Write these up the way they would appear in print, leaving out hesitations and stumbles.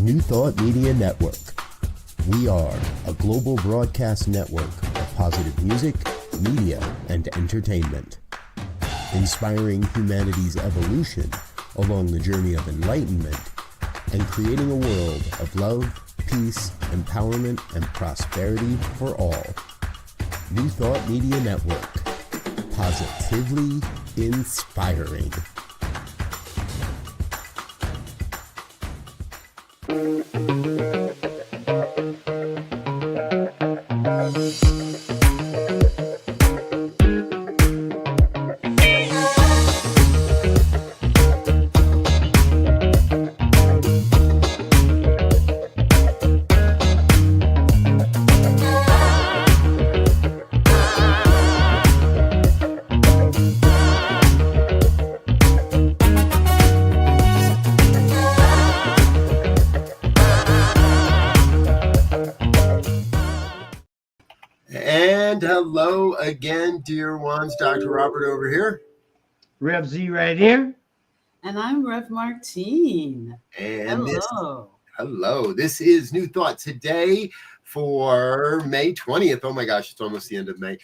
New Thought Media Network. We are a global broadcast network of positive music, media, and entertainment, inspiring humanity's evolution along the journey of enlightenment and creating a world of love, peace, empowerment, and prosperity for all. New Thought Media Network. Positively inspiring. And hello again, dear ones. Dr. Robert over here. Rev Z right here. And I'm Rev Martine. And hello. This is New Thought today for May 20th. Oh my gosh, it's almost the end of May.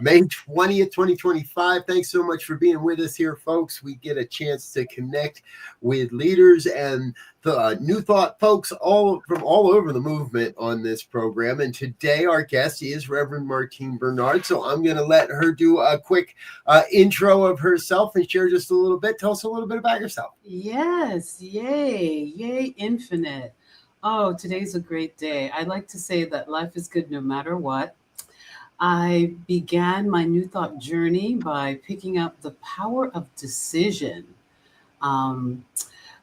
May 20th, 2025. Thanks so much for being with us here, folks. We get a chance to connect with leaders and the New Thought folks from all over the movement on this program. And today our guest is Reverend Martine Bernard. So I'm going to let her do a quick intro of herself and share just a little bit. Tell us a little bit about yourself. Yes. Yay infinite. Oh, today's a great day. I like to say that life is good no matter what. I began my New Thought journey by picking up The Power of Decision,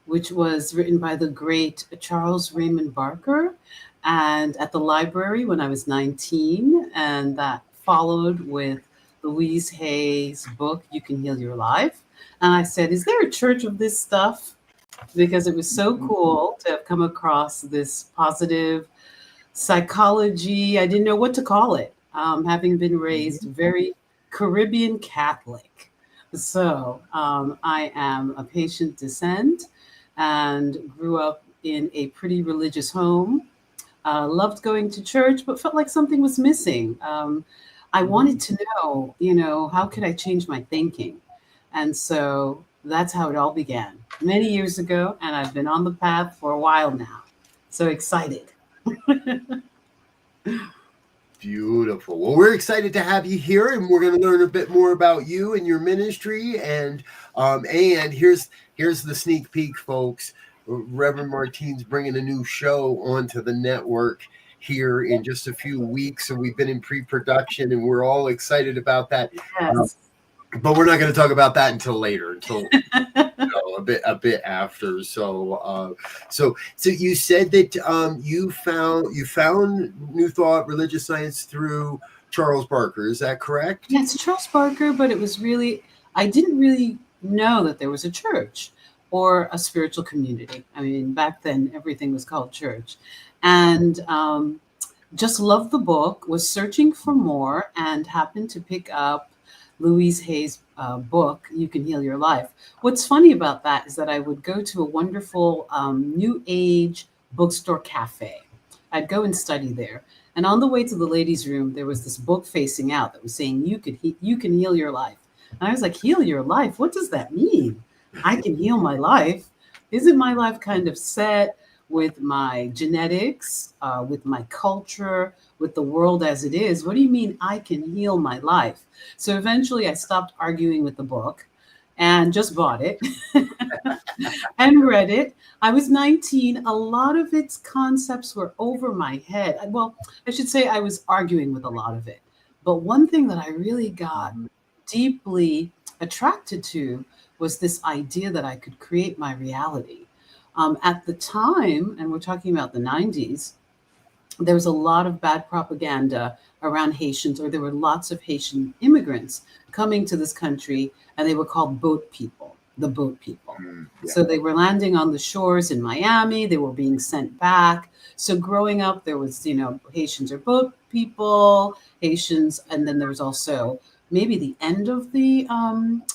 which was written by the great Charles Raymond Barker, and at the library when I was 19, and that followed with Louise Hay's book, You Can Heal Your Life. And I said, is there a church of this stuff? Because it was so cool to have come across this positive psychology. I didn't know what to call it, having been raised very Caribbean Catholic. So I am a patient descent and grew up in a pretty religious home. Loved going to church, but felt like something was missing. I wanted to know, how could I change my thinking? And so that's how it all began many years ago. And I've been on the path for a while now. So excited. Beautiful. Well, we're excited to have you here, and we're going to learn a bit more about you and your ministry. And here's the sneak peek, folks. Reverend Martine's bringing a new show onto the network here in just a few weeks. So we've been in pre-production, and we're all excited about that. Yes. But we're not going to talk about that until later, until a bit after. So you said that you found New Thought Religious Science through Charles Barker. Is that correct? Yes, Charles Barker, but it was I didn't really know that there was a church or a spiritual community. I mean, back then everything was called church, and just loved the book. Was searching for more, and happened to pick up Louise Hay's book, You Can Heal Your Life. What's funny about that is that I would go to a wonderful New Age bookstore cafe. I'd go and study there. And on the way to the ladies' room, there was this book facing out that was saying, you can heal your life. And I was like, heal your life? What does that mean? I can heal my life? Isn't my life kind of set with my genetics, with my culture, with the world as it is? What do you mean I can heal my life? So eventually I stopped arguing with the book and just bought it and read it. I was 19. A lot of its concepts were over my head. Well, I should say I was arguing with a lot of it. But one thing that I really got deeply attracted to was this idea that I could create my reality. At the time, and we're talking about the 90s, there was a lot of bad propaganda around Haitians, or there were lots of Haitian immigrants coming to this country, and they were called boat people, the boat people. Yeah. So they were landing on the shores in Miami, they were being sent back. So growing up, there was, Haitians are boat people, Haitians, and then there was also maybe the end of the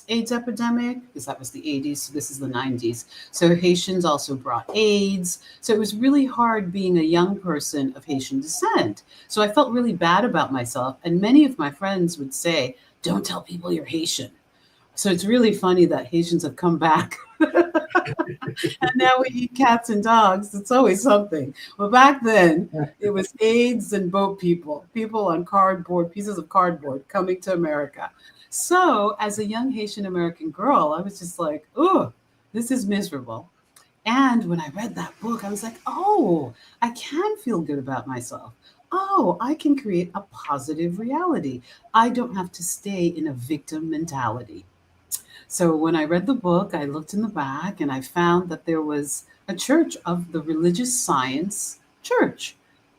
AIDS epidemic, because that was the 80s, so this is the 90s. So Haitians also brought AIDS. So it was really hard being a young person of Haitian descent. So I felt really bad about myself. And many of my friends would say, don't tell people you're Haitian. So it's really funny that Haitians have come back. And now we eat cats and dogs. It's always something. Well, back then, it was AIDS and boat people on cardboard, pieces of cardboard coming to America. So as a young Haitian American girl, I was just like, oh, this is miserable. And when I read that book, I was like, oh, I can feel good about myself. Oh, I can create a positive reality. I don't have to stay in a victim mentality. So when I read the book, I looked in the back and I found that there was a church of the religious science church.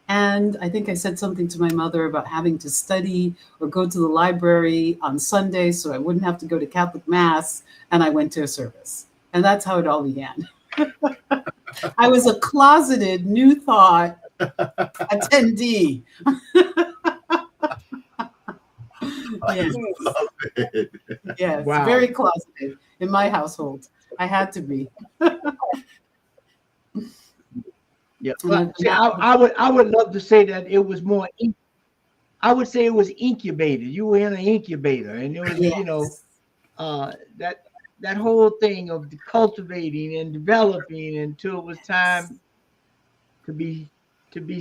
And I think I said something to my mother about having to study or go to the library on Sunday so I wouldn't have to go to Catholic Mass. And I went to a service. And that's how it all began. I was a closeted New Thought attendee. Yes. Love it. Yes, Wow. very closeted in my household. I had to be. Yeah. Well, see, I would love to say that it was more. I would say it was incubated. You were in an incubator, and it was, Yes. That whole thing of cultivating and developing until it was time to be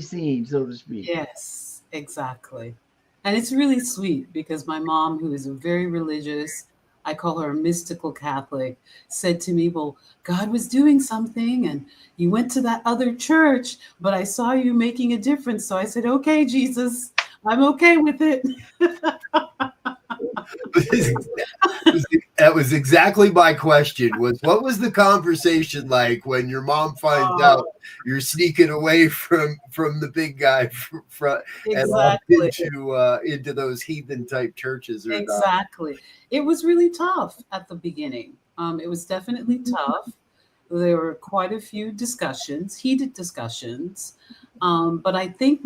seen, so to speak. Yes, exactly. And it's really sweet because my mom, who is very religious, I call her a mystical Catholic, said to me, well, God was doing something and you went to that other church, but I saw you making a difference. So I said, okay, Jesus, I'm okay with it. That was exactly my question. Was what was the conversation like when your mom finds out you're sneaking away from the big guy and off Exactly. into those heathen type churches? Or not? Exactly. It was really tough at the beginning. It was definitely tough. There were quite a few discussions, heated discussions. But I think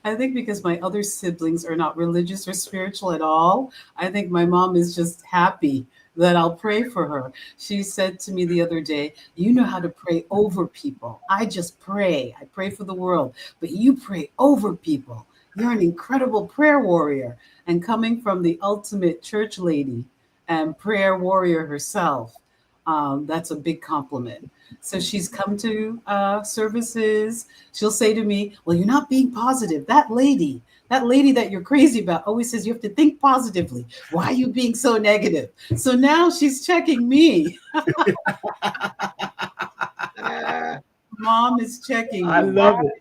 I think because my other siblings are not religious or spiritual at all, I think my mom is just happy that I'll pray for her. She said to me the other day, you know how to pray over people. I just pray. I pray for the world, but you pray over people. You're an incredible prayer warrior. And coming from the ultimate church lady and prayer warrior herself, that's a big compliment. So she's come to services. She'll say to me, well, you're not being positive. That lady that you're crazy about always says you have to think positively. Why are you being so negative? So now she's checking me. Mom is checking me. I love it.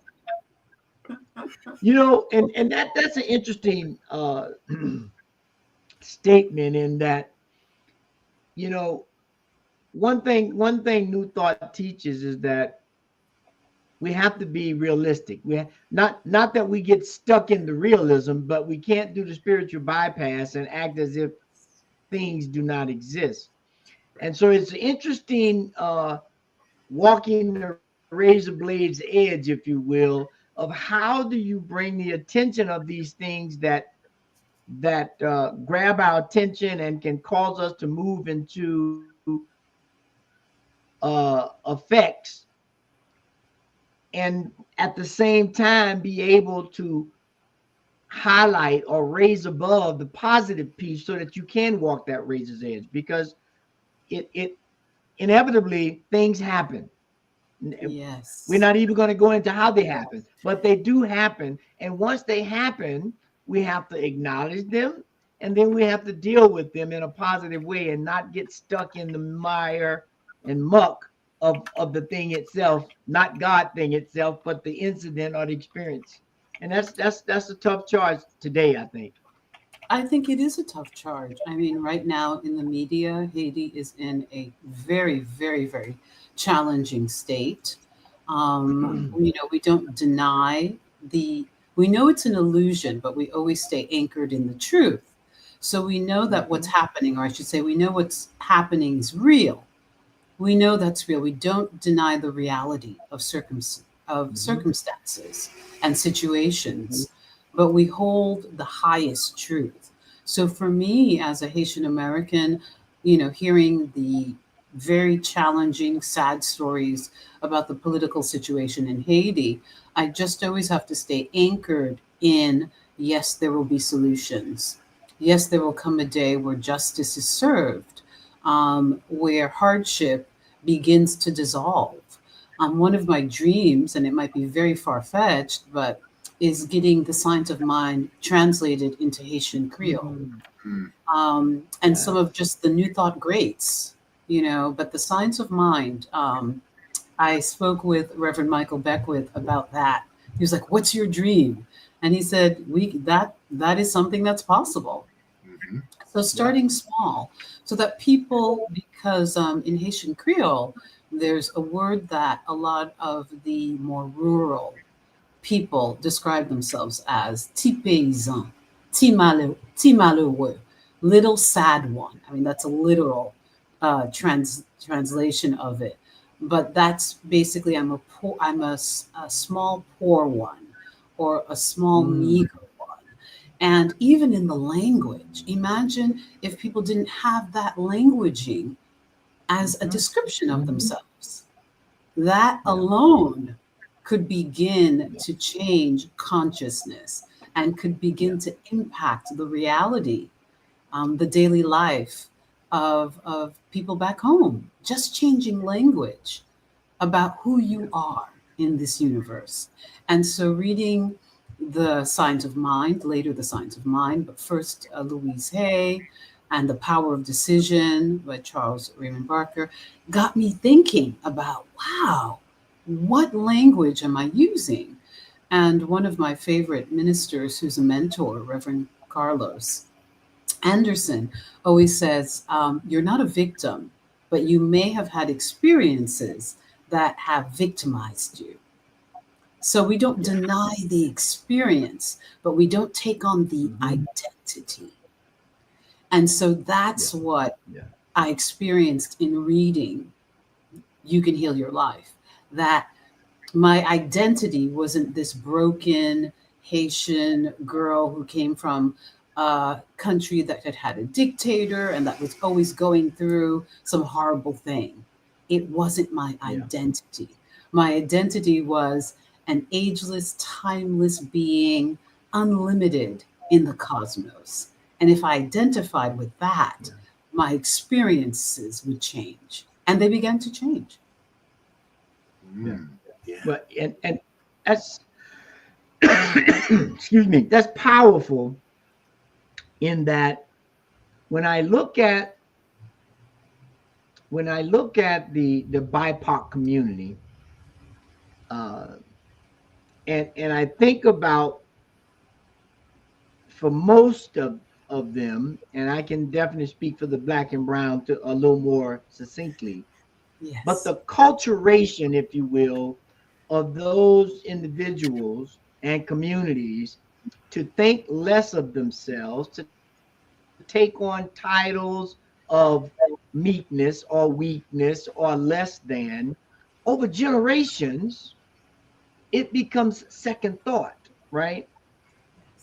And that's an interesting statement in that, one thing New Thought teaches is that we have to be realistic. Not that we get stuck in the realism, but we can't do the spiritual bypass and act as if things do not exist. And so it's interesting walking the razor blade's edge, if you will, of how do you bring the attention of these things that grab our attention and can cause us to move into effects, and at the same time be able to highlight or raise above the positive piece so that you can walk that razor's edge, because it inevitably things happen. Yes. We're not even going to go into how they happen, but they do happen. And once they happen, we have to acknowledge them, and then we have to deal with them in a positive way and not get stuck in the mire and muck of the thing itself, not God thing itself, but the incident or the experience. And that's a tough charge today, I think. I think it is a tough charge. I mean, right now in the media, Haiti is in a very, very, very challenging state. We don't deny we know it's an illusion, but we always stay anchored in the truth. So we know that what's happening, or I should say, we know what's happening is real. We know that's real. We don't deny the reality of circumstances and situations, but we hold the highest truth. So for me, as a Haitian American, hearing the very challenging, sad stories about the political situation in Haiti, I just always have to stay anchored in, yes, there will be solutions. Yes, there will come a day where justice is served, where hardship begins to dissolve. One of my dreams, and it might be very far fetched, but is getting the Signs of Mind translated into Haitian Creole. Mhm. And some of just the New Thought greats, but the Signs of Mind. I spoke with Reverend Michael Beckwith about that. He was like, "What's your dream?" And he said, that is something that's possible. Mhm. So starting small, so that people, because in Haitian Creole, there's a word that a lot of the more rural people describe themselves as "ti paysan," ti malheureux," little sad one. I mean, that's a literal translation of it. But that's basically I'm a small poor one, or a small Mm. meager one. And even in the language, imagine if people didn't have that languaging as a Mhm. description of Mhm. themselves. That Yeah. alone could begin Yeah. to change consciousness and could Yeah. begin to impact the reality, the daily life of people back home. Just changing language about who Yeah. you are in this universe. And so, reading the Signs of Mind, later the Signs of Mind, but first Louise Hay and The Power of Decision by Charles Raymond Barker, got me thinking about, wow, what language am I using? And one of my favorite ministers, who's a mentor, Reverend Carlos Anderson, always says, "You're not a victim, but you may have had experiences that have victimized you." So we don't Yeah. deny the experience, but we don't take on the Mhm. identity. And so Yeah. that's what Yeah. I experienced in reading You Can Heal Your Life. That my identity wasn't this broken Haitian girl who came from a country that had had a dictator and that was always going through some horrible thing. It wasn't my Yeah. identity. My identity was an ageless, timeless being, unlimited in the cosmos. And if I identified with that, Yeah. my experiences would change. And they began to change. Yeah. Mm. Yeah. But and that's excuse me, that's powerful in that when I look at the BIPOC community, uh, and I think about for most of them, and I can definitely speak for the black and brown to a little more succinctly, but Yes. the culturation, if you will, of those individuals and communities to think less of themselves, to take on titles of meekness or weakness or less than, over generations, it becomes second thought, right?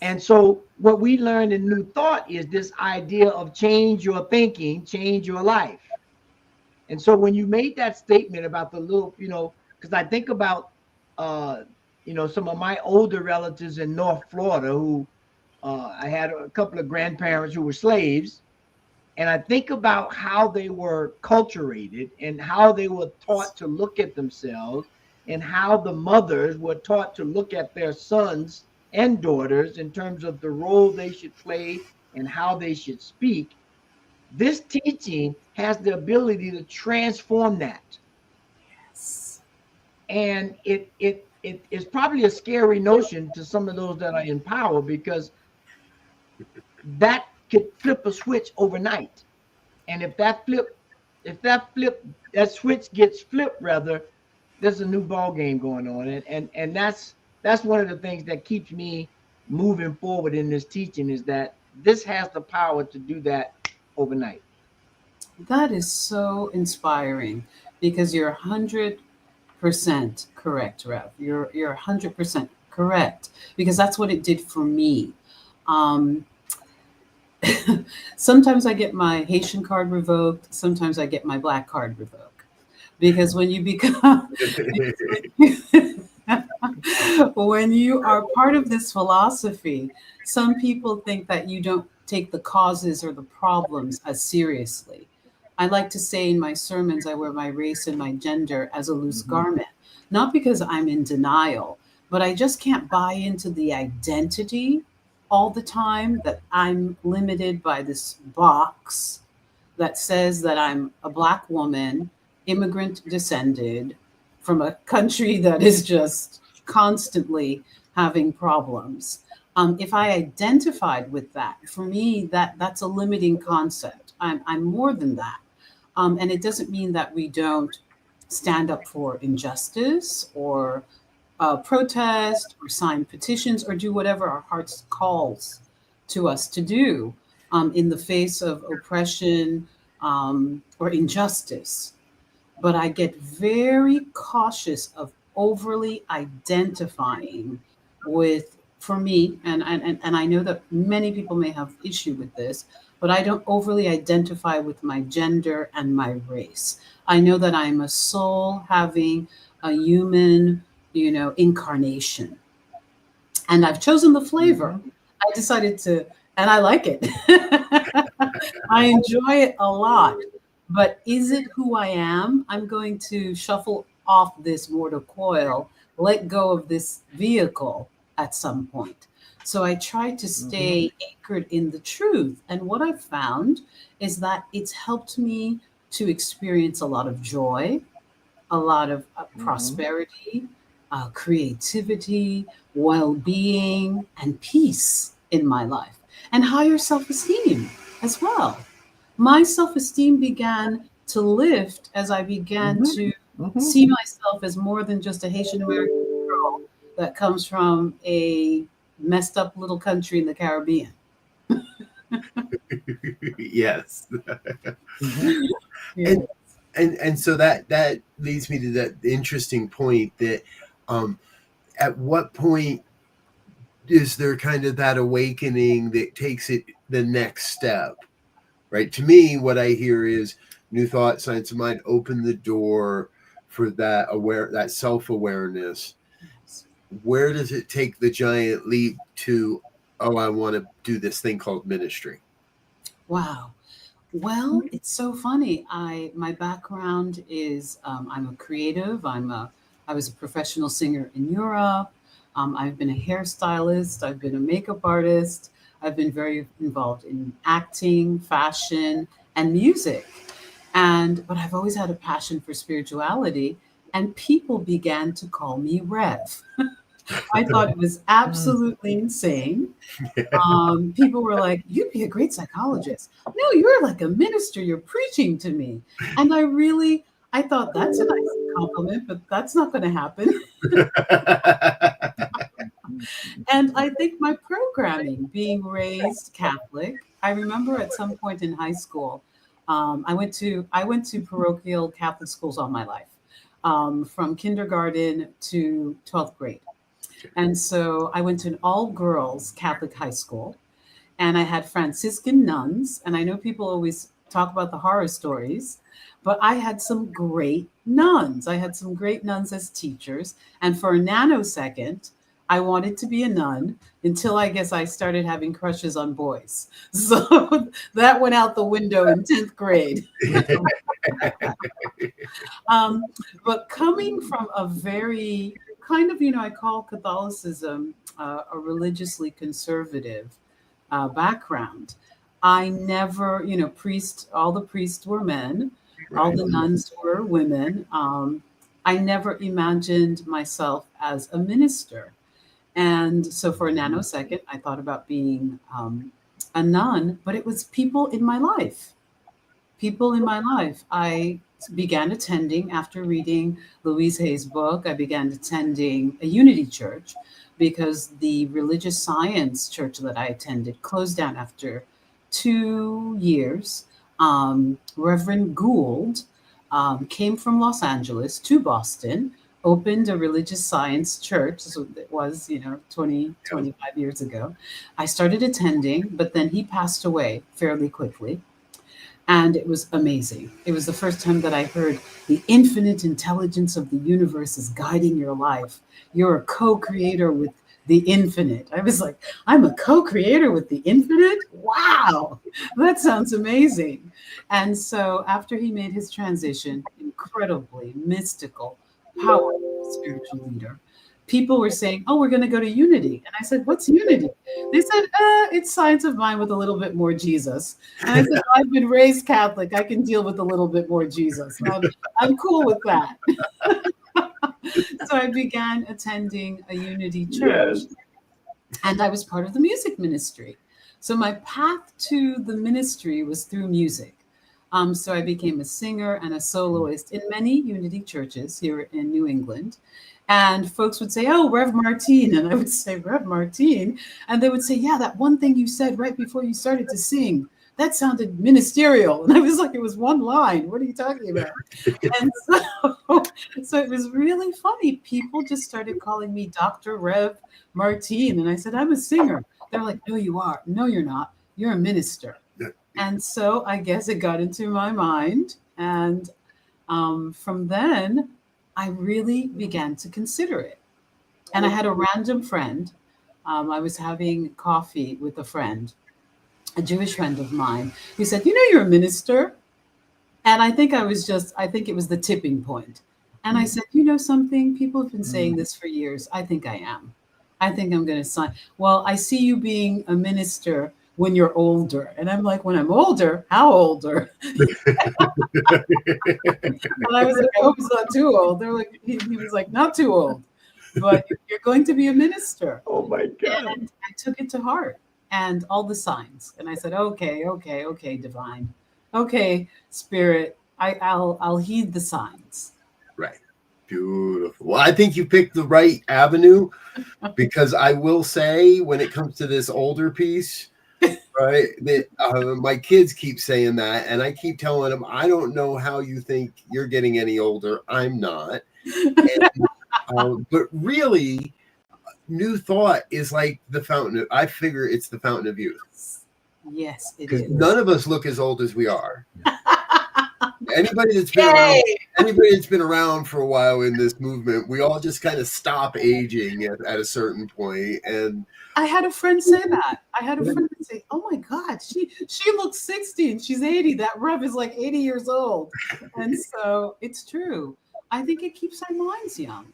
And so, what we learned in New Thought is this idea of change your thinking, change your life. And so when you made that statement about the little, because I think about, uh, some of my older relatives in North Florida who I had a couple of grandparents who were slaves. And I think about how they were culturated and how they were taught to look at themselves and how the mothers were taught to look at their sons and daughters in terms of the role they should play and how they should speak. This teaching has the ability to transform that. Yes. And it is probably a scary notion to some of those that are in power because that could flip a switch overnight. And if that switch gets flipped rather, there's a new ball game going on. And that's one of the things that keeps me moving forward in this teaching is that this has the power to do that overnight. That is so inspiring because you're 100% correct, Rev. You're 100% correct because that's what it did for me. Um, Sometimes I get my Haitian card revoked. Sometimes I get my Black card revoked. Because when you become, when you are part of this philosophy, some people think that you don't take the causes or the problems as seriously. I like to say in my sermons, I wear my race and my gender as a loose garment, not because I'm in denial, but I just can't buy into the identity all the time that I'm limited by this box that says that I'm a Black woman, immigrant descended from a country that is just constantly having problems. If I identified with that, for me, that's a limiting concept. I'm more than that. And it doesn't mean that we don't stand up for injustice or protest or sign petitions or do whatever our hearts calls to us to do in the face of oppression or injustice. But I get very cautious of overly identifying with, for me, and I know that many people may have issue with this, but I don't overly identify with my gender and my race. I know that I'm a soul having a human, incarnation. And I've chosen the flavor. I decided to, and I like it. I enjoy it a lot. But is it who I am? I'm going to shuffle off this mortal coil, let go of this vehicle at some point. So I try to stay anchored in the truth. And what I've found is that it's helped me to experience a lot of joy, a lot of prosperity, creativity, well being, and peace in my life, and higher self esteem as well. My self esteem began to lift as I began to see myself as more than just a Haitian American girl that comes from a messed up little country in the Caribbean. Yes. Yeah. And so that leads me to that interesting point that at what point is there kind of that awakening that takes it the next step, right? To me, what I hear is New Thought, Science of Mind open the door for that self-awareness. Where does it take the giant leap to, oh, I want to do this thing called ministry? Wow. Well, it's so funny. My background is I'm a creative. I was a professional singer in Europe. I've been a hairstylist. I've been a makeup artist. I've been very involved in acting, fashion, and music. But I've always had a passion for spirituality, and people began to call me Rev. I thought it was absolutely insane. People were like, "You'd be a great psychologist." No, you're like a minister. You're preaching to me, and I thought that's a nice compliment, but that's not going to happen. And I think my programming, being raised Catholic, I remember at some point in high school, I went to parochial Catholic schools all my life, from kindergarten to 12th grade. And so I went to an all girls Catholic high school, and I had Franciscan nuns. And I know people always talk about the horror stories, but I had some great nuns. I had some great nuns as teachers. And for a nanosecond, I wanted to be a nun until I guess I started having crushes on boys. So that went out the window in 10th grade. But coming from a very kind of, I call Catholicism a religiously conservative background. I never, all the priests were men, all the nuns were women. I never imagined myself as a minister. And so for a nanosecond, I thought about being a nun, but it was people in my life. People in my life. I began attending after reading Louise Hay's book. I began attending a Unity church because the religious science church that I attended closed down after 2 years. Reverend Gould came from Los Angeles to Boston opened a religious science church. So it was, 20, 25 years ago. I started attending, but then he passed away fairly quickly. And it was amazing. It was the first time that I heard the infinite intelligence of the universe is guiding your life. You're a co-creator with the infinite. I was like, I'm a co-creator with the infinite? Wow, that sounds amazing. And so after he made his transition, incredibly mystical, powerful spiritual leader, people were saying, oh, we're going to go to Unity. And I said, what's Unity? They said, it's science of mind with a little bit more Jesus. And I said, I've been raised Catholic. I can deal with a little bit more Jesus. I'm cool with that. So I began attending a Unity church. Yes. And I was part of the music ministry. So my path to the ministry was through music. So I became a singer and a soloist in many Unity churches here in New England. And folks would say, oh, Rev Martine. And I would say, Rev Martine. And they would say, yeah, that one thing you said right before you started to sing, that sounded ministerial. And I was like, it was one line. What are you talking about? And so it was really funny. People just started calling me Dr. Rev Martine. And I said, I'm a singer. They're like, no, you are. No, you're not. You're a minister. And so I guess it got into my mind. And from then, I really began to consider it. And I had a random friend. I was having coffee with a friend, a Jewish friend of mine, who said, you're a minister. And I think it was the tipping point. And I said, something? People have been saying this for years. I think I am. I think I'm going to sign. Well, I see you being a minister when you're older. And I'm like, when I'm older? How older? And I was like, I hope it's not too old. They're like, he was like, not too old, but you're going to be a minister. Oh my God. And I took it to heart and all the signs. And I said, okay, divine. Okay, spirit, I'll heed the signs. Right. Beautiful. Well, I think you picked the right avenue, because I will say, when it comes to this older piece, right, that my kids keep saying that, and I keep telling them, I don't know how you think you're getting any older. I'm not. And, but really, New Thought is like the fountain. I figure it's the fountain of youth. Yes, it Because is. none of us look as old as we are. Anybody that's been around for a while in this movement, we all just kind of stop aging at a certain point. And I had a friend say that. I had a friend say, oh my God, she looks 60 and she's 80. That Rev is like 80 years old. And so it's true. I think it keeps our minds young.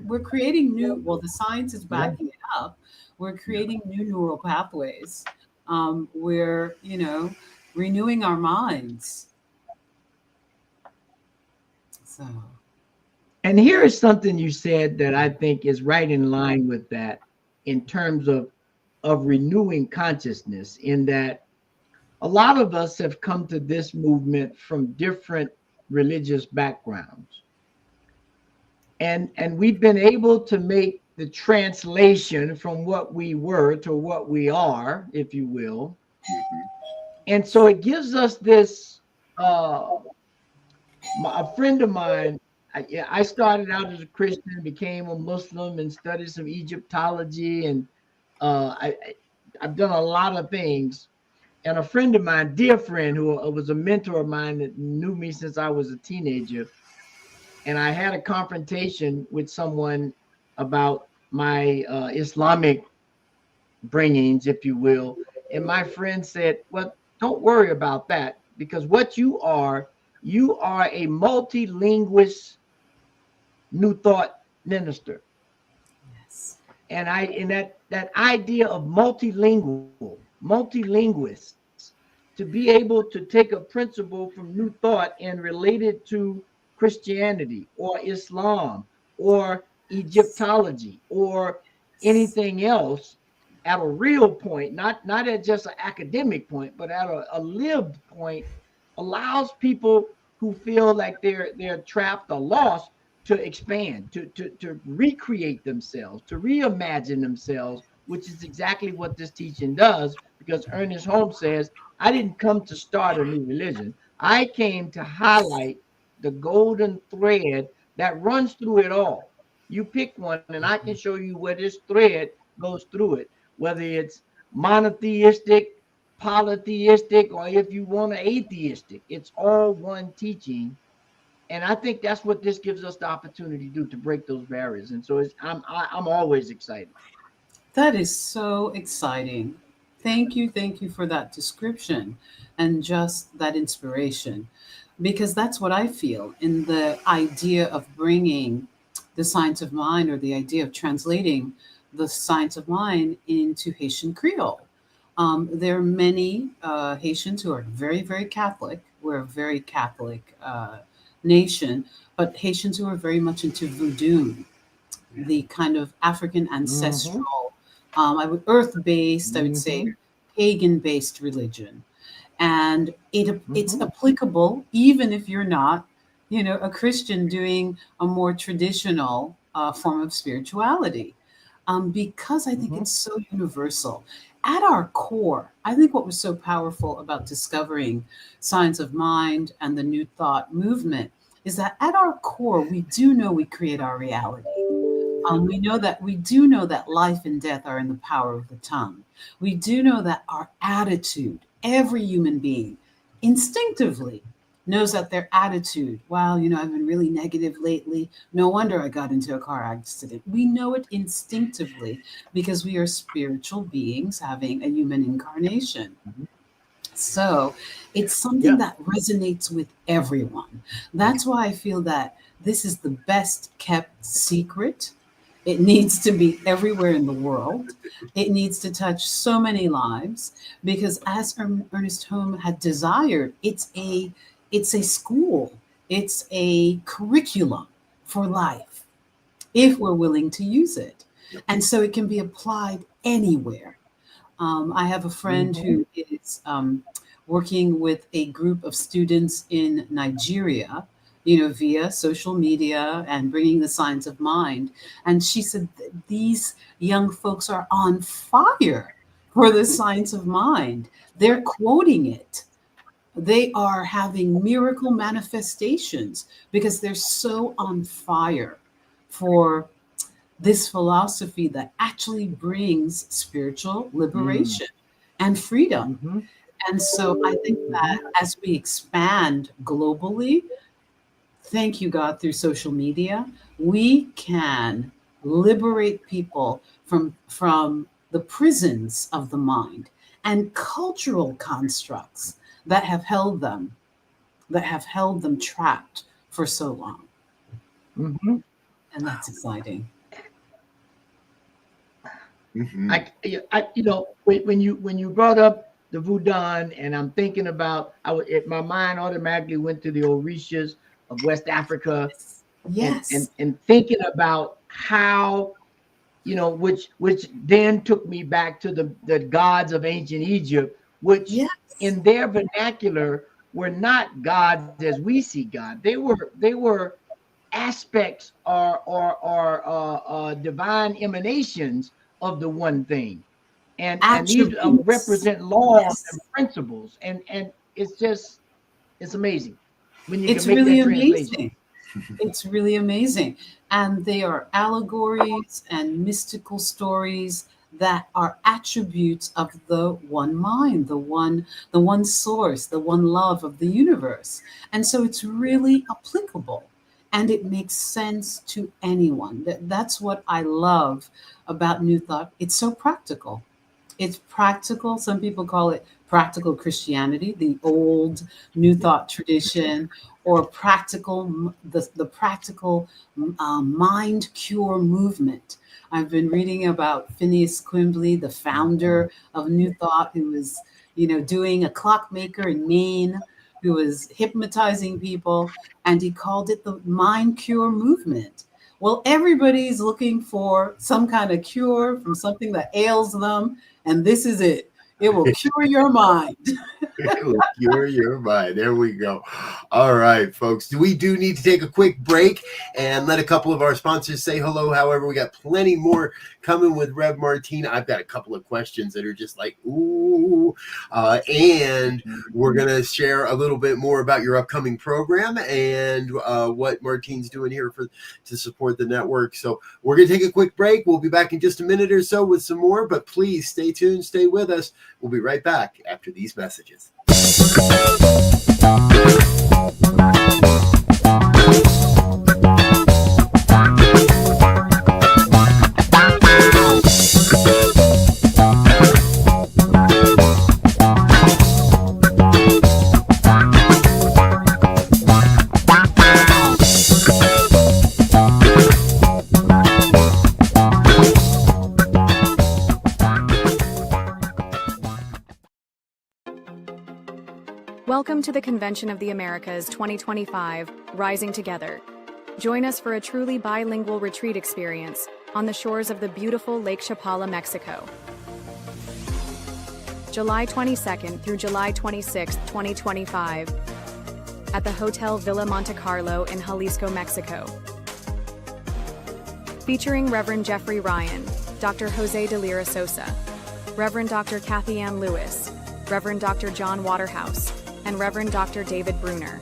We're creating the science is backing it up. We're creating new neural pathways. We're, renewing our minds. So. And here is something you said that I think is right in line with that, in terms of renewing consciousness, in that a lot of us have come to this movement from different religious backgrounds. And we've been able to make the translation from what we were to what we are, if you will. And so it gives us this, a friend of mine, I started out as a Christian, became a Muslim, and studied some Egyptology, and I've done a lot of things. And a friend of mine, dear friend, who was a mentor of mine that knew me since I was a teenager, and I had a confrontation with someone about my Islamic bringings, if you will. And my friend said, well, don't worry about that, because what you are a multilingual New Thought minister. Yes. And that idea of multilinguists, to be able to take a principle from New Thought and relate it to Christianity or Islam or Egyptology or anything else at a real point, not at just an academic point, but at a lived point, allows people who feel like they're trapped or lost to expand, to recreate themselves, to reimagine themselves, which is exactly what this teaching does. Because Ernest Holmes says, I didn't come to start a new religion. I came to highlight the golden thread that runs through it all. You pick one, and I can show you where this thread goes through it, whether it's monotheistic, polytheistic, or if you want an atheistic. It's all one teaching. And I think that's what this gives us the opportunity to do, to break those barriers. And so I'm always excited. That is so exciting. Thank you for that description and just that inspiration. Because that's what I feel in the idea of bringing the science of mind, or the idea of translating the science of mind into Haitian Creole. There are many Haitians who are very, very Catholic. We're a very Catholic nation, but Haitians who are very much into voodoo, the kind of African ancestral, I would earth-based, I would say pagan-based religion, and it's applicable even if you're not, a Christian doing a more traditional form of spirituality, because I think it's so universal. At our core, I think what was so powerful about discovering science of mind and the New Thought movement is that at our core, we do know we create our reality. We do know that life and death are in the power of the tongue. We do know that our attitude, every human being instinctively knows that their attitude, wow, I've been really negative lately. No wonder I got into a car accident. We know it instinctively because we are spiritual beings having a human incarnation. So it's something that resonates with everyone. That's why I feel that this is the best kept secret. It needs to be everywhere in the world. It needs to touch so many lives because, as Ernest Holmes had desired, it's a school, it's a curriculum for life if we're willing to use it. And so it can be applied anywhere. I have a friend who is working with a group of students in Nigeria, via social media and bringing the science of mind. And she said these young folks are on fire for the science of mind. They're quoting it. They are having miracle manifestations because they're so on fire for this philosophy that actually brings spiritual liberation and freedom. And so I think that as we expand globally, thank you, God, through social media, we can liberate people from the prisons of the mind and cultural constructs that have held them trapped for so long. And that's exciting. When you brought up the voodoo, and I'm thinking about, my mind automatically went to the Orishas of West Africa. Yes. And thinking about how, which then took me back to the gods of ancient Egypt, which in their vernacular were not gods as we see God. They were aspects or divine emanations of the one thing. And these represent laws and principles. And it's amazing when you can make that translation. It's really amazing. And they are allegories and mystical stories that are attributes of the one mind, the one source, the one love of the universe. And so it's really applicable and it makes sense to anyone. That's what I love about New Thought. It's so practical. It's practical. Some people call it practical Christianity, the old New Thought tradition, or the practical mind cure movement. I've been reading about Phineas Quimbley, the founder of New Thought, who was, doing a clockmaker in Maine, who was hypnotizing people, and he called it the mind cure movement. Well, everybody's looking for some kind of cure from something that ails them, and this is it. It will cure your mind. You're mine. There we go. All right, folks. We do need to take a quick break and let a couple of our sponsors say hello. However, we got plenty more coming with Rev Martine. I've got a couple of questions that are just like, ooh. And we're going to share a little bit more about your upcoming program and what Martine's doing here to support the network. So we're going to take a quick break. We'll be back in just a minute or so with some more, but please stay tuned, stay with us. We'll be right back after these messages. Welcome to the Convention of the Americas 2025, Rising Together. Join us for a truly bilingual retreat experience on the shores of the beautiful Lake Chapala, Mexico. July 22nd through July 26th, 2025, at the Hotel Villa Monte Carlo in Jalisco, Mexico. Featuring Reverend Jeffrey Ryan, Dr. Jose de Lira Sosa, Reverend Dr. Kathy Ann Lewis, Reverend Dr. John Waterhouse, and Reverend Dr. David Bruner.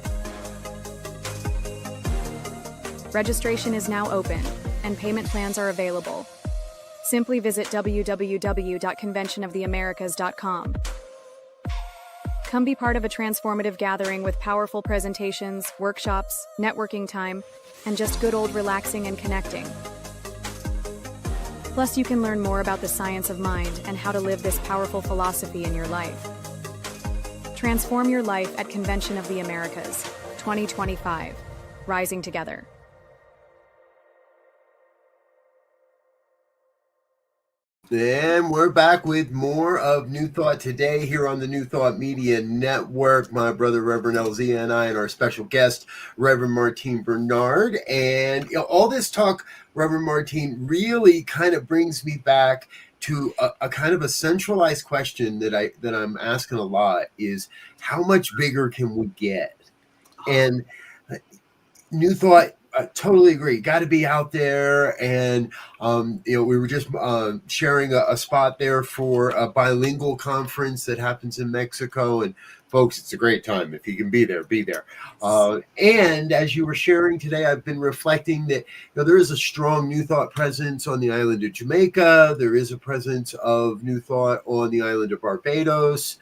Registration is now open, and payment plans are available. Simply visit www.conventionoftheamericas.com. Come be part of a transformative gathering with powerful presentations, workshops, networking time, and just good old relaxing and connecting. Plus, you can learn more about the science of mind and how to live this powerful philosophy in your life. Transform your life at Convention of the Americas 2025, Rising Together. And we're back with more of New Thought today here on the New Thought Media Network. My brother, Reverend LZ, and I, and our special guest, Reverend Martine Bernard. And all this talk, Reverend Martine, really kind of brings me back to a kind of a centralized question that I'm asking a lot is, how much bigger can we get? And New Thought, I totally agree. Got to be out there. And, we were just sharing a spot there for a bilingual conference that happens in Mexico. And folks, it's a great time. If you can be there, be there. And as you were sharing today, I've been reflecting that there is a strong New Thought presence on the island of Jamaica. There is a presence of New Thought on the island of Barbados.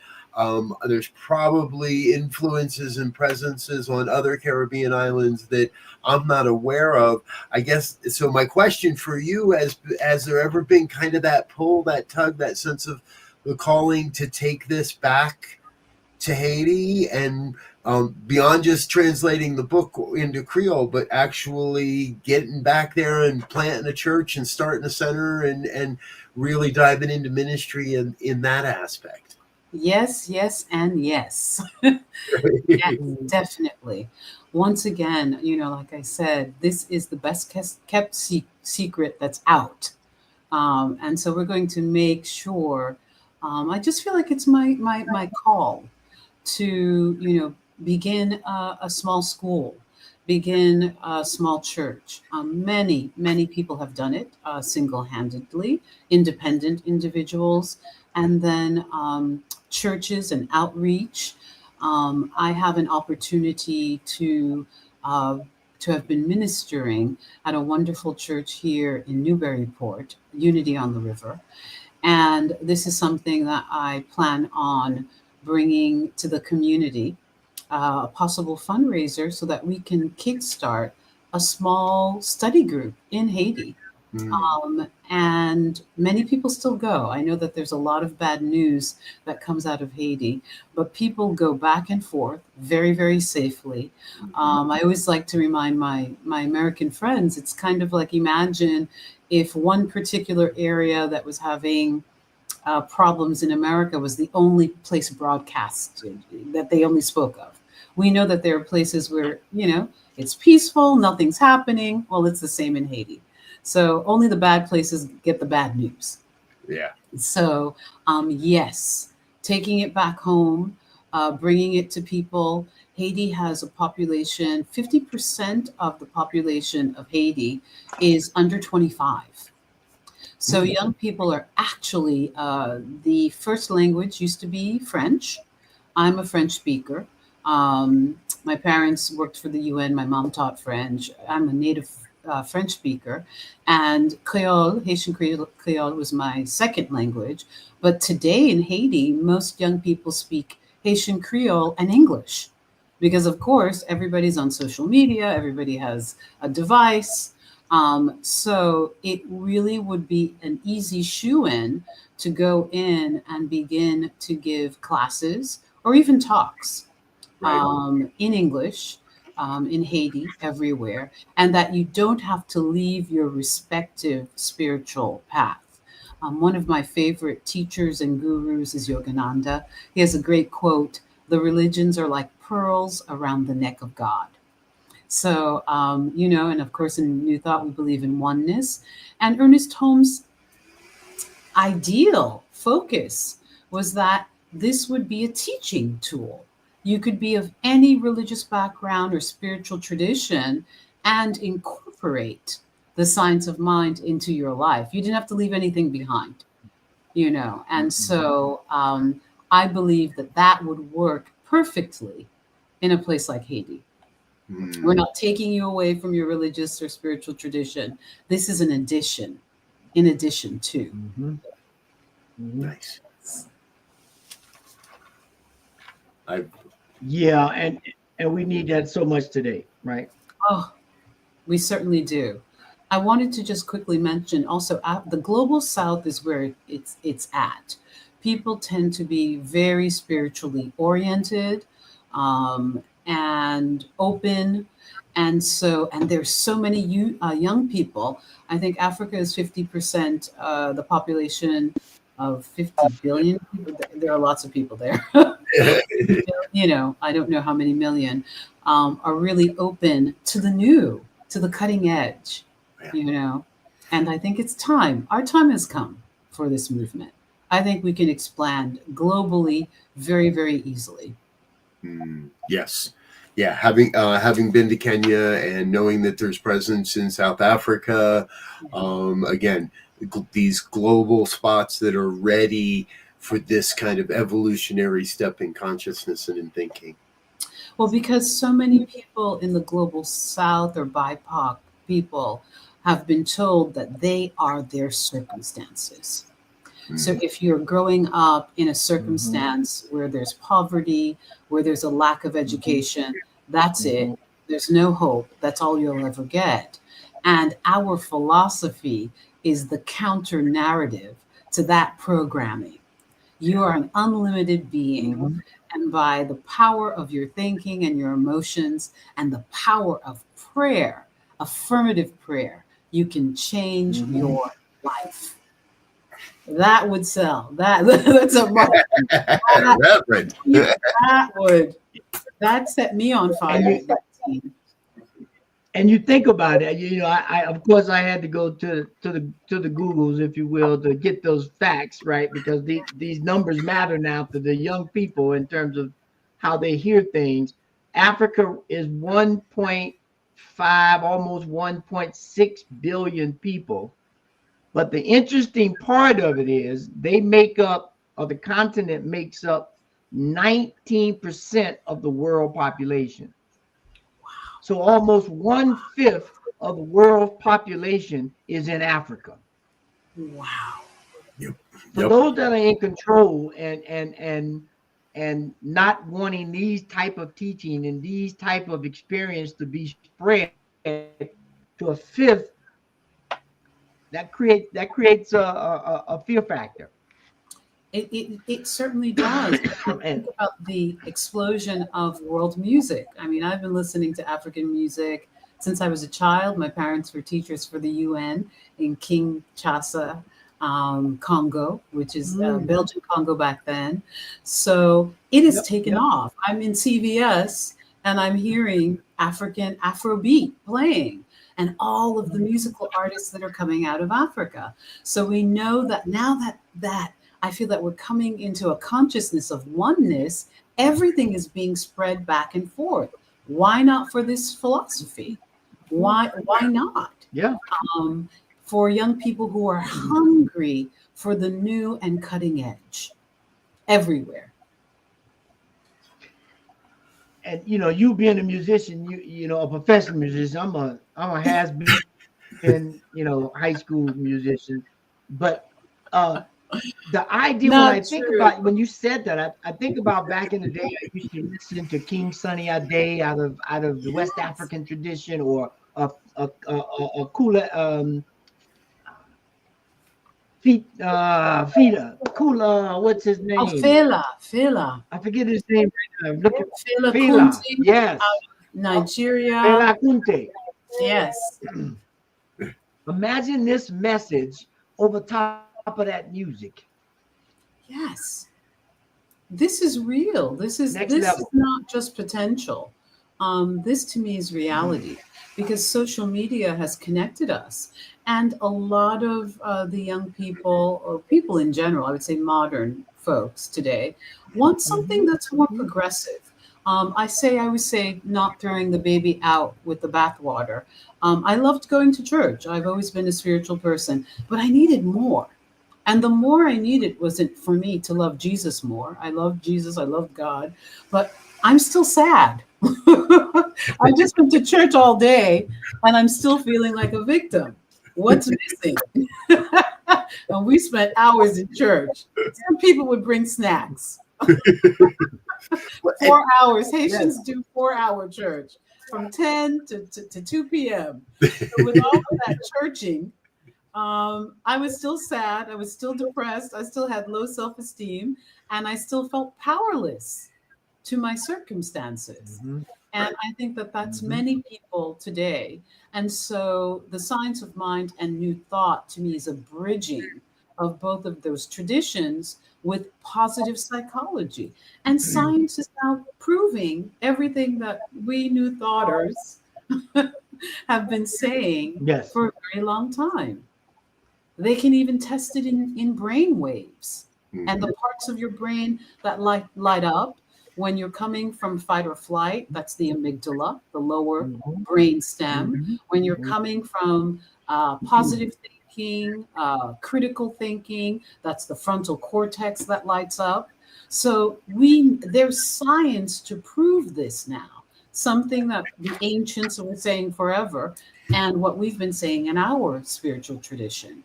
There's probably influences and presences on other Caribbean islands that I'm not aware of. I guess, so my question for you, has there ever been kind of that pull, that tug, that sense of the calling to take this back to Haiti and beyond just translating the book into Creole, but actually getting back there and planting a church and starting a center and really diving into ministry in that aspect? Yes, yes, and yes. Yes, definitely. Once again, like I said, this is the best kept secret that's out. And so we're going to make sure, I just feel like it's my call to, begin a small school, begin a small church. Many people have done it single-handedly, independent individuals, and then churches and outreach. I have an opportunity to have been ministering at a wonderful church here in Newburyport, Unity on the River. And this is something that I plan on bringing to the community, a possible fundraiser so that we can kickstart a small study group in Haiti. And many people still go. I know that there's a lot of bad news that comes out of Haiti, but people go back and forth very, very safely. I always like to remind my American friends, it's kind of like, imagine if one particular area that was having problems in America was the only place broadcasted that they only spoke of. We know that there are places where, it's peaceful, nothing's happening. Well, it's the same in Haiti. So only the bad places get the bad news. Yeah. So, yes, taking it back home, bringing it to people. Haiti has a population, 50% of the population of Haiti is under 25. So young people are actually, the first language used to be French. I'm a French speaker. My parents worked for the UN. My mom taught French. I'm a native French speaker. And Creole, Haitian Creole was my second language. But today in Haiti, most young people speak Haitian Creole and English. Because, of course, everybody's on social media, everybody has a device. So it really would be an easy shoe-in to go in and begin to give classes or even talks in English, in Haiti, everywhere, and that you don't have to leave your respective spiritual path. One of my favorite teachers and gurus is Yogananda. He has a great quote: "The religions are like pearls around the neck of God." So, and of course, in New Thought, we believe in oneness. And Ernest Holmes' ideal focus was that this would be a teaching tool. You could be of any religious background or spiritual tradition and incorporate the science of mind into your life. You didn't have to leave anything behind, And so I believe that would work perfectly in a place like Haiti. We're not taking you away from your religious or spiritual tradition. This is an addition, in addition to. Nice. Yeah, and we need that so much today, right? Oh, we certainly do. I wanted to just quickly mention also the global South is where it's at. People tend to be very spiritually oriented and open. And there's so many young people. I think Africa is 50% the population of 50 billion people. There are lots of people there. I don't know how many million are really open to the new, to the cutting edge, And I think it's time. Our time has come for this movement. I think we can expand globally very, very easily. Yes. Yeah. Having been to Kenya and knowing that there's presence in South Africa, again, these global spots that are ready for this kind of evolutionary step in consciousness and in thinking. Well, because so many people in the global South or BIPOC people have been told that they are their circumstances. So if you're growing up in a circumstance where there's poverty, where there's a lack of education, that's it. There's no hope. That's all you'll ever get. And our philosophy is the counter narrative to that programming. You are an unlimited being. And by the power of your thinking and your emotions and the power of prayer, affirmative prayer, you can change your life. That would sell. That's a Reverend. That set me on fire. And you think about it, I of course I had to go to the Googles, if you will, to get those facts, right? Because these numbers matter now to the young people in terms of how they hear things. Africa is 1.5, almost 1.6 billion people. But the interesting part of it is the continent makes up 19% of the world population. So almost 1/5 of the world population is in Africa. Wow. For those that are in control and not wanting these type of teaching and these type of experience to be spread to a fifth, that creates a fear factor. It certainly does. Think about the explosion of world music. I mean, I've been listening to African music since I was a child. My parents were teachers for the UN in Kinshasa, Congo, which is Belgian Congo back then. So it has taken off. I'm in CVS and I'm hearing African Afrobeat playing, and all of the musical artists that are coming out of Africa. So we know that now that I feel that we're coming into a consciousness of oneness Everything is being spread back and forth. Why not for this philosophy? Why not? Yeah. For young people who are hungry for the new and cutting edge everywhere. And you being a musician, a professional musician, I'm a has been, high school musician. But the idea when Not I think true. about when you said that, I think about back in the day, I used to listen to King Sunny Ade out of the West African tradition, or a Kula Kula, what's his name? Oh, Fela. I forget his name right now. Look at Fela Fela. Kuti, Yes. Nigeria. Fela Kunte. Yes. Imagine this message over top of that music. Yes. This is real. This is Next this level. is not just potential. This to me is reality, because social media has connected us. And a lot of the young people, or people in general, I would say modern folks today, want something that's more progressive. I always say, not throwing the baby out with the bathwater. I loved going to church. I've always been a spiritual person, but I needed more. And the more I needed wasn't for me to love Jesus more. I love Jesus, I love God, but I'm still sad. I just went to church all day and I'm still feeling like a victim. What's missing? And we spent hours in church. Some people would bring snacks. 4 hours. Haitians do 4-hour church from 10 to 2 p.m. So with all of that churching, I was still sad. I was still depressed. I still had low self-esteem, and I still felt powerless to my circumstances. And I think that that's many people today. And so the science of mind and new thought to me is a bridging of both of those traditions with positive psychology. And science is now proving everything that we new thoughters have been saying for a very long time. They can even test it in brain waves. And the parts of your brain that light up when you're coming from fight or flight, that's the amygdala, the lower brain stem. When you're coming from positive thinking, critical thinking, that's the frontal cortex that lights up. So there's science to prove this now, something that the ancients were saying forever, and what we've been saying in our spiritual tradition.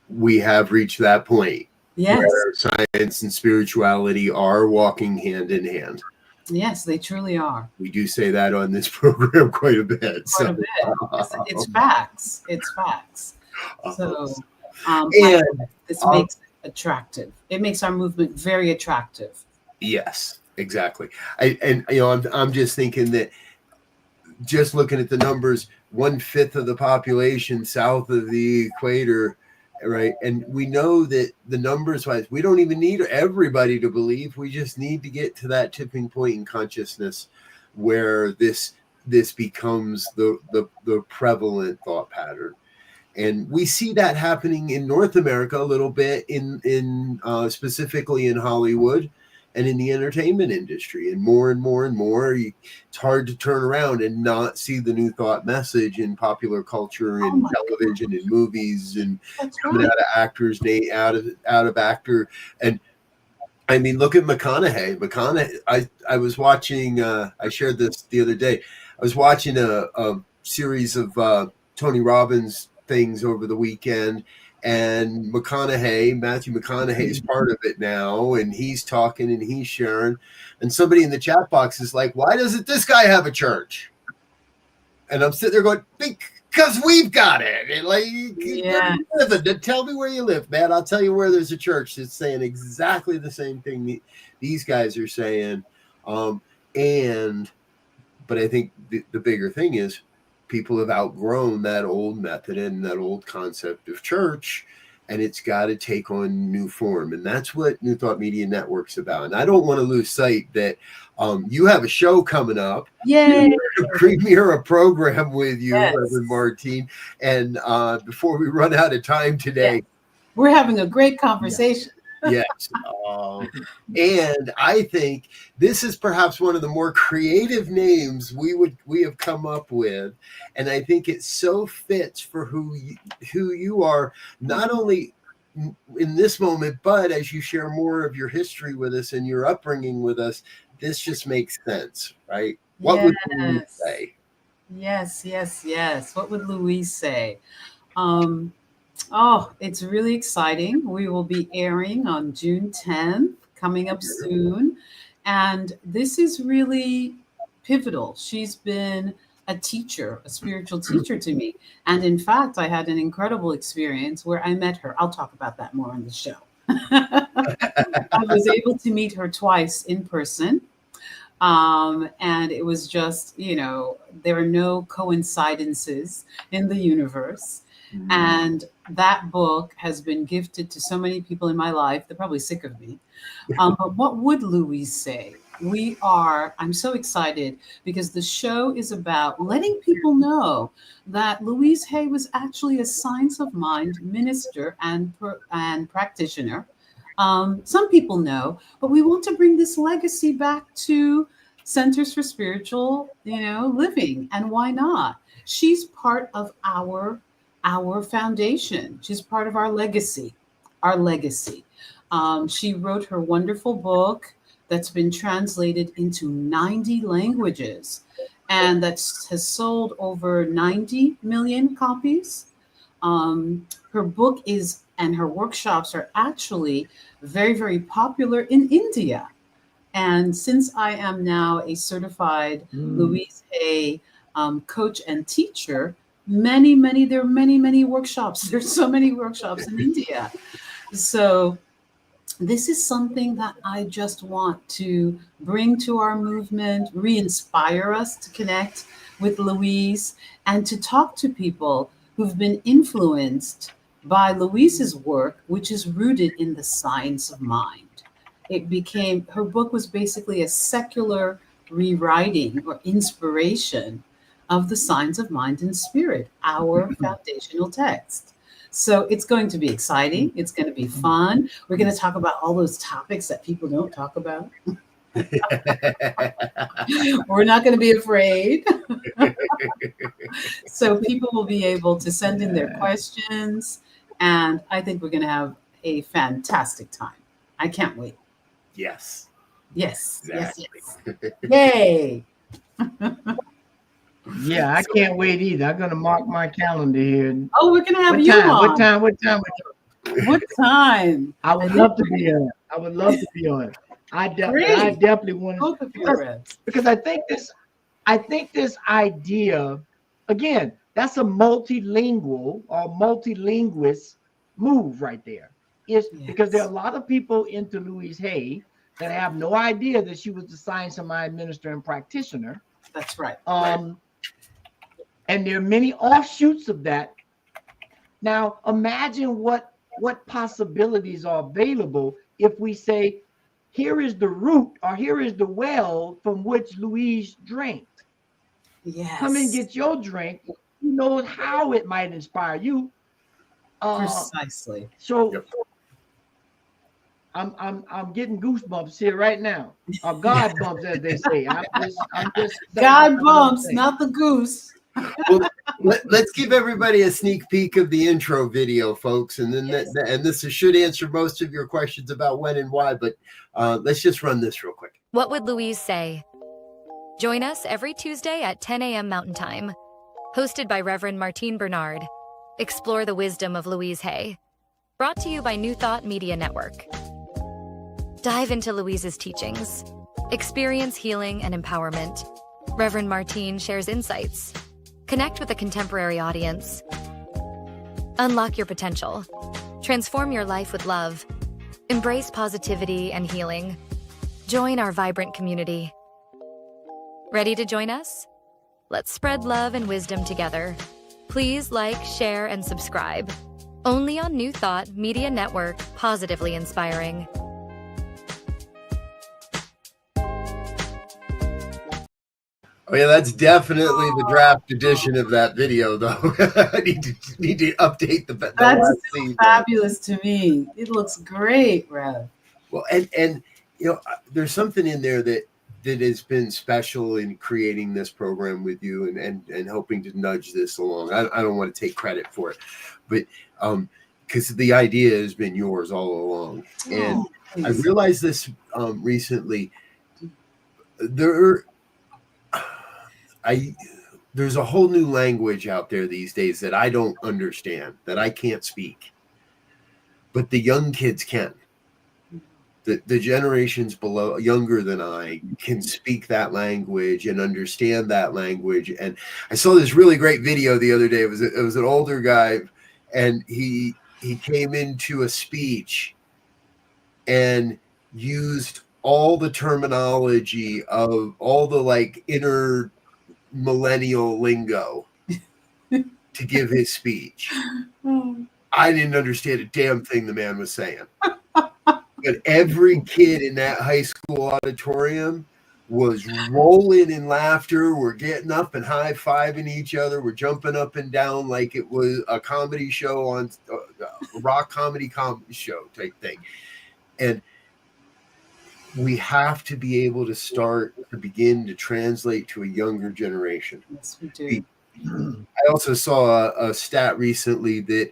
We have reached that point. Yes. Where science and spirituality are walking hand in hand. Yes, they truly are. We do say that on this program quite a bit. Quite a bit. It's facts. It's facts. So this makes it attractive. It makes our movement very attractive. Yes, exactly. I'm just thinking that, just looking at the numbers, 1/5 of the population south of the equator, right? And we know that the numbers wise, we don't even need everybody to believe. We just need to get to that tipping point in consciousness where this becomes the prevalent thought pattern. And we see that happening in North America a little bit, in specifically in Hollywood and in the entertainment industry, and more. It's hard to turn around and not see the new thought message in popular culture, in television, in movies, and coming out of actors, out of actor. And I mean, look at McConaughey. I was watching. I shared this the other day. I was watching a series of Tony Robbins things over the weekend, and Matthew McConaughey is part of it now, and he's talking and he's sharing, and somebody in the chat box is like, why doesn't this guy have a church? And I'm sitting there going, because we've got it. And like, tell me where you live, man. I'll tell you where there's a church that's saying exactly the same thing these guys are saying. But I think the bigger thing is, people have outgrown that old method and that old concept of church, and it's got to take on new form. And that's what New Thought Media Network's about. And I don't want to lose sight that you have a show coming up. Yay! To premiere a program with you, Rev Martine. And before we run out of time today, we're having a great conversation. Yes. And I think this is perhaps one of the more creative names we have come up with. And I think it so fits for who you are, not only in this moment, but as you share more of your history with us and your upbringing with us, this just makes sense, right? What would you say? Yes. What would Louise say? It's really exciting. We will be airing on June 10th, coming up soon. And this is really pivotal. She's been a teacher, a spiritual teacher to me. And in fact, I had an incredible experience where I met her. I'll talk about that more on the show. I was able to meet her twice in person. And it was just, there are no coincidences in the universe. Mm-hmm. And that book has been gifted to so many people in my life. They're probably sick of me. But what would Louise say? I'm so excited because the show is about letting people know that Louise Hay was actually a Science of Mind minister and practitioner. Some people know, but we want to bring this legacy back to Centers for Spiritual, Living. And why not? She's part of our foundation. She's part of our legacy. She wrote her wonderful book that's been translated into 90 languages and that has sold over 90 million copies. Her book and her workshops are actually very, very popular in India. And since I am now a certified Louise Hay coach and teacher, there are many workshops. There's so many workshops in India. So this is something that I just want to bring to our movement, re-inspire us to connect with Louise and to talk to people who've been influenced by Louise's work, which is rooted in the science of mind. Her book was basically a secular rewriting or inspiration of the Science of Mind and Spirit, our foundational text. So it's going to be exciting. It's going to be fun. We're going to talk about all those topics that people don't talk about. We're not going to be afraid. So people will be able to send in their questions. And I think we're going to have a fantastic time. I can't wait. Yes. Exactly. Yes. Yay. Yeah, I can't wait either. I'm gonna mark my calendar here. Oh, we're gonna have you on. What time? I would love to be on. I definitely want to, because I think this idea, again, that's a multilingual or multilinguist move right there. Because there are a lot of people into Louise Hay that have no idea that she was the Science of Mind minister and practitioner. That's right. And there are many offshoots of that. Now, imagine what possibilities are available if we say, here is the root or here is the well from which Louise drank. Yes. Come and get your drink. Who knows how it might inspire you? Precisely. So yep. I'm getting goosebumps here right now. Or God bumps, as they say. I'm just God bumps, not the goose. Well, let's give everybody a sneak peek of the intro video, folks, and then this should answer most of your questions about when and why. But let's just run this real quick. What would Louise say? Join us every Tuesday at 10 a.m. Mountain Time. Hosted by Rev Martine Bernard. Explore the wisdom of Louise Hay. Brought to you by New Thought Media Network. Dive into Louise's teachings. Experience healing and empowerment. Rev Martine shares insights. Connect with a contemporary audience. Unlock your potential. Transform your life with love. Embrace positivity and healing. Join our vibrant community. Ready to join us? Let's spread love and wisdom together. Please like, share, and subscribe. Only on New Thought Media Network, positively inspiring. Oh yeah, that's definitely the draft edition of that video, though. I need to update the That's last so scene. fabulous to me. It looks great, Rev. Well, and there's something in there that has been special in creating this program with you and helping to nudge this along. I don't want to take credit for it, but because the idea has been yours all along, and I realized this recently. There's a whole new language out there these days that I don't understand, that I can't speak, but the young kids can. The generations below, younger than I, can speak that language and understand that language. And I saw this really great video the other day. It was an older guy, and he came into a speech and used all the terminology of all the like inner millennial lingo to give his speech. I didn't understand a damn thing the man was saying. But every kid in that high school auditorium was rolling in laughter. We're getting up and high-fiving each other. We're jumping up and down like it was a comedy show on a rock comedy show type thing. And we have to be able to begin to translate to a younger generation. Yes, we do. I also saw a stat recently that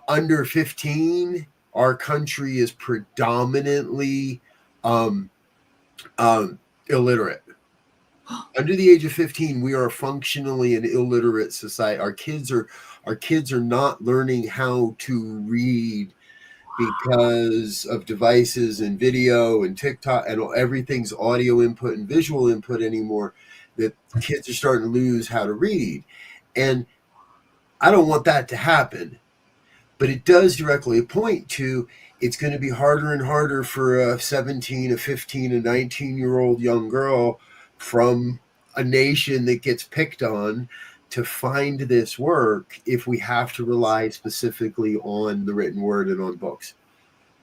under 15, our country is predominantly illiterate. Under the age of 15, we are functionally an illiterate society. Our kids are not learning how to read because of devices and video and TikTok, and everything's audio input and visual input anymore, that kids are starting to lose how to read. And I don't want that to happen, but it does directly point to it's going to be harder and harder for a 17, a 15, a 19-year-old young girl from a nation that gets picked on to find this work if we have to rely specifically on the written word and on books.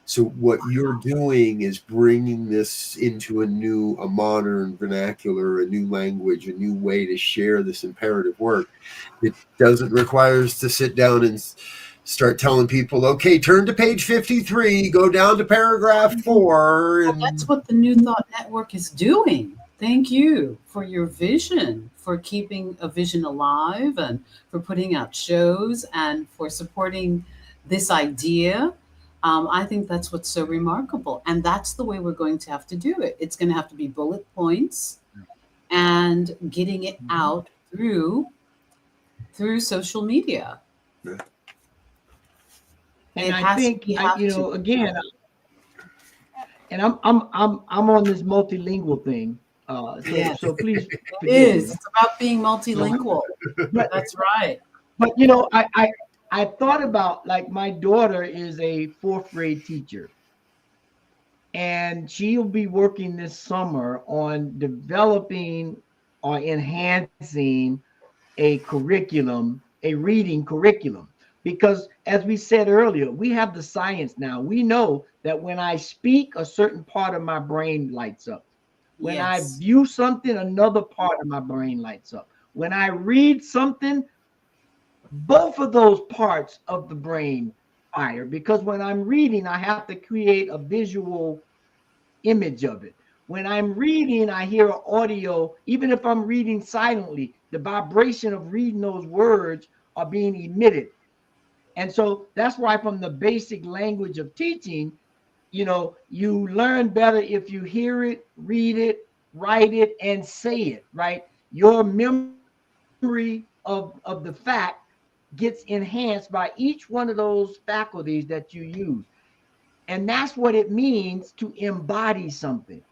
So what you're doing is bringing this into a modern vernacular, a new language, a new way to share this imperative work. It doesn't require us to sit down and start telling people, okay, turn to page 53, go down to paragraph 4. Well, that's what the New Thought Network is doing. Thank you for your vision, for keeping a vision alive, and for putting out shows, and for supporting this idea. I think that's what's so remarkable. And that's the way we're going to have to do it. It's going to have to be bullet points and getting it out through social media. Yeah. And I think, again, and I'm on this multilingual thing. So please. It is. It's about being multilingual. That's right. But I thought about, like, my daughter is a 4th grade teacher, and she'll be working this summer on developing or enhancing a curriculum, a reading curriculum. Because as we said earlier, we have the science now. We know that when I speak, a certain part of my brain lights up. When I view something, another part of my brain lights up. When I read something, both of those parts of the brain fire, because when I'm reading, I have to create a visual image of it. When I'm reading, I hear an audio. Even if I'm reading silently, the vibration of reading those words are being emitted. And so that's why, from the basic language of teaching, you learn better if you hear it, read it, write it, and say it, right? Your memory of the fact gets enhanced by each one of those faculties that you use. And that's what it means to embody something.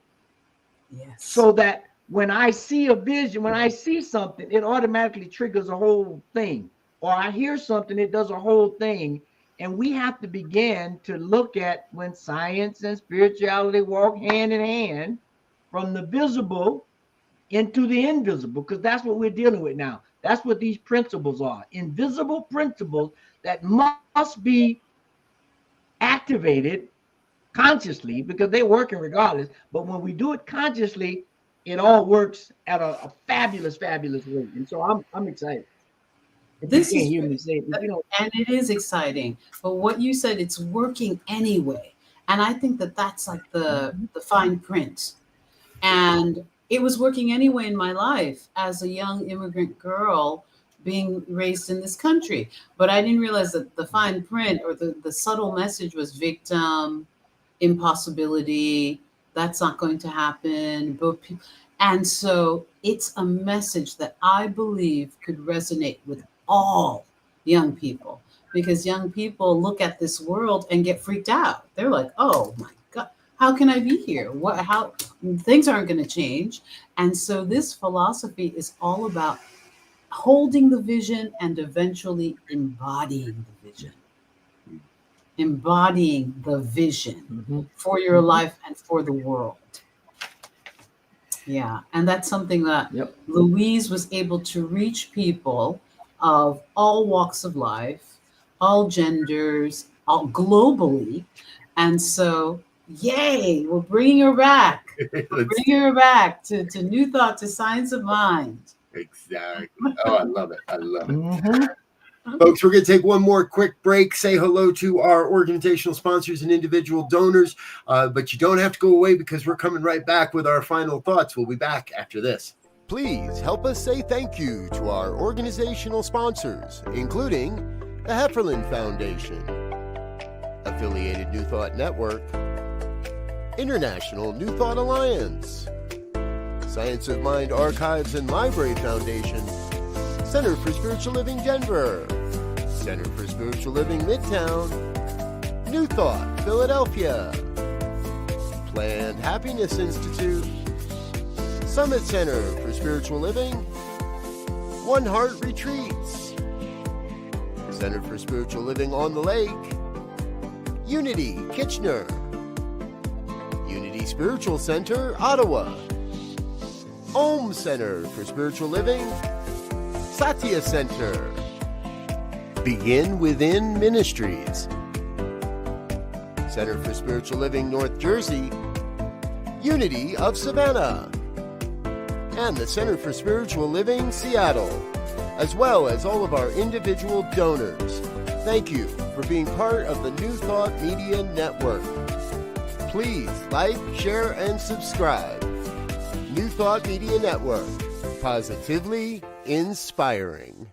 Yes. So that when I see a vision, when I see something, it automatically triggers a whole thing. Or I hear something, it does a whole thing. And we have to begin to look at when science and spirituality walk hand in hand, from the visible into the invisible, because that's what we're dealing with now. That's what these principles are. Invisible principles that must be activated consciously, because they're working regardless. But when we do it consciously, it all works at a fabulous rate. And so I'm excited. If This you is can't hear me say it, you know, and it is exciting. But what you said, it's working anyway. And I think that that's like the fine print. And it was working anyway in my life as a young immigrant girl being raised in this country. But I didn't realize that the fine print or the subtle message was victim, impossibility, that's not going to happen. But and so it's a message that I believe could resonate with all young people, because young people look at this world and get freaked out. They're like, oh my God, how can I be here? What, how things aren't going to change. And so this philosophy is all about holding the vision and eventually embodying the vision. Embodying the vision for your life and for the world. Yeah, and that's something that Louise was able to reach people of all walks of life, all genders, all globally. And so, yay, we're bringing her back. We're bringing her back to New Thought, to Science of Mind. Exactly. Oh, I love it. I love it. Folks, we're going to take one more quick break, say hello to our organizational sponsors and individual donors, but you don't have to go away because we're coming right back with our final thoughts. We'll be back after this. Please help us say thank you to our organizational sponsors, including the Hefferland Foundation, Affiliated New Thought Network, International New Thought Alliance, Science of Mind Archives and Library Foundation, Center for Spiritual Living Denver, Center for Spiritual Living Midtown, New Thought Philadelphia, Planned Happiness Institute, Summit Center for Spiritual Living, One Heart Retreats, Center for Spiritual Living on the Lake, Unity Kitchener, Unity Spiritual Center Ottawa, Om Center for Spiritual Living, Satya Center, Begin Within Ministries, Center for Spiritual Living North Jersey, Unity of Savannah, and the Center for Spiritual Living Seattle, as well as all of our individual donors. Thank you for being part of the New Thought Media Network. Please like, share, and subscribe. New Thought Media Network, positively inspiring.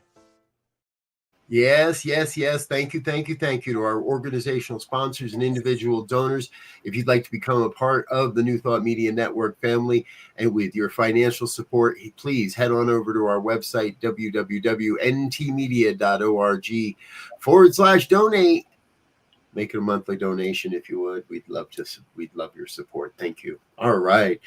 Yes. Thank you to our organizational sponsors and individual donors. If you'd like to become a part of the New Thought Media Network family and with your financial support, please head on over to our website, www.ntmedia.org/donate. Make it a monthly donation if you would. We'd love your support. Thank you. All right.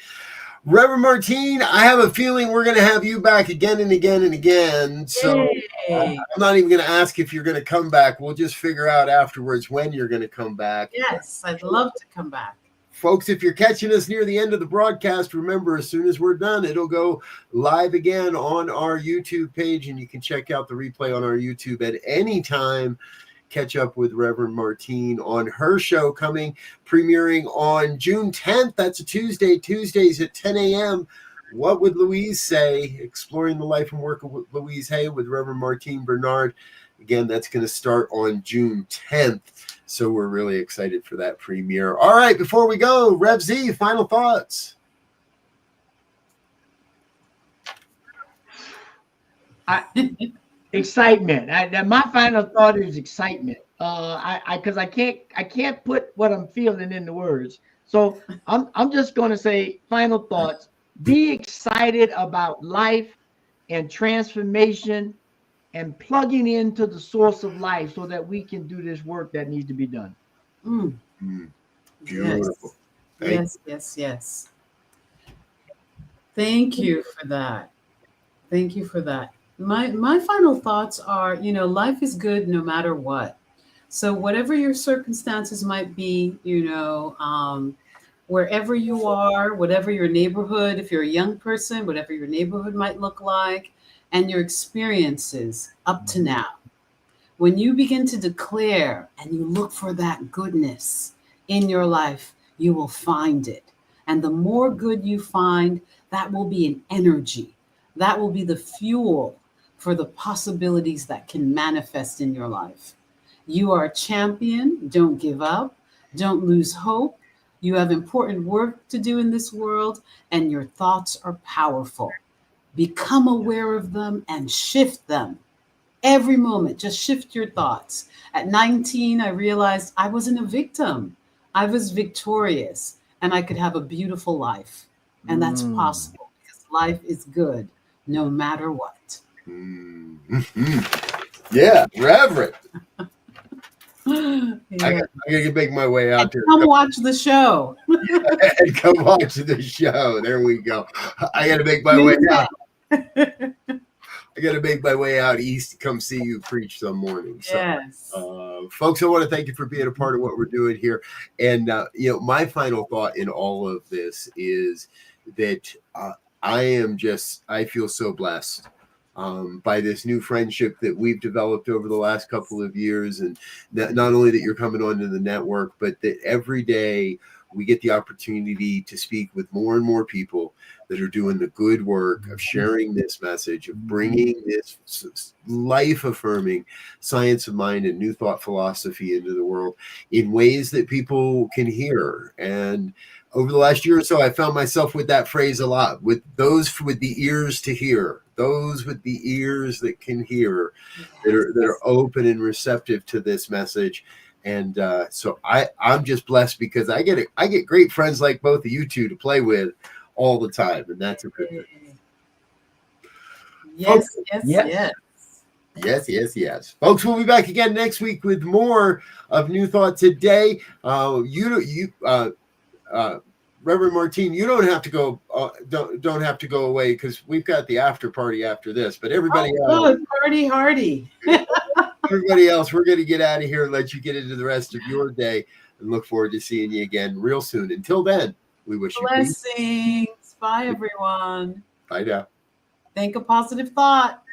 Rev Martine, I have a feeling we're going to have you back again and again and again. So I'm not even going to ask if you're going to come back. We'll just figure out afterwards when you're going to come back. Yes, I'd love to come back. Folks, if you're catching us near the end of the broadcast, remember, as soon as we're done, it'll go live again on our YouTube page, and you can check out the replay on our YouTube at any time. Catch up with Reverend Martine on her show premiering on June 10th. That's a Tuesday. Tuesdays at 10 a.m. What Would Louise Say? Exploring the life and work of Louise Hay with Reverend Martine Bernard. Again, that's going to start on June 10th. So we're really excited for that premiere. All right, before we go, Rev Z, final thoughts. Excitement. My final thought is excitement. Because I can't put what I'm feeling into words. So I'm just going to say final thoughts. Be excited about life and transformation and plugging into the source of life so that we can do this work that needs to be done. Beautiful. Yes. Thank you for that. My final thoughts are, life is good no matter what. So whatever your circumstances might be, wherever you are, whatever your neighborhood, if you're a young person, whatever your neighborhood might look like, and your experiences up to now, when you begin to declare and you look for that goodness in your life, you will find it. And the more good you find, that will be an energy. That will be the fuel for the possibilities that can manifest in your life. You are a champion. Don't give up. Don't lose hope. You have important work to do in this world, and your thoughts are powerful. Become aware of them and shift them. Every moment, just shift your thoughts. At 19, I realized I wasn't a victim. I was victorious, and I could have a beautiful life. And that's possible because life is good no matter what. Yeah, Reverend. Yeah. I gotta make my way out there. Come watch the show. And come watch the show. There we go. I gotta make my way out. I got to make my way out east to come see you preach some morning. So, Yes. Folks, I want to thank you for being a part of what we're doing here. And, my final thought in all of this is that I feel so blessed by this new friendship that we've developed over the last couple of years. And not only that you're coming onto the network, but that every day we get the opportunity to speak with more and more people that are doing the good work of sharing this message, of bringing this life-affirming science of mind and new thought philosophy into the world in ways that people can hear. And over the last year or so, I found myself with that phrase a lot, with those with the ears to hear, those with the ears that can hear, that are open and receptive to this message. And so I'm just blessed because I get great friends like both of you two to play with all the time, and that's a good thing. Yes, Folks, yes. Folks, we'll be back again next week with more of New Thought Today. Reverend Martine, you don't have to go. Don't have to go away because we've got the after party after this. But everybody else, party hardy. Everybody else, we're going to get out of here and let you get into the rest of your day, and look forward to seeing you again real soon. Until then, we wish you blessings. Bye, everyone. Bye now. Think a positive thought.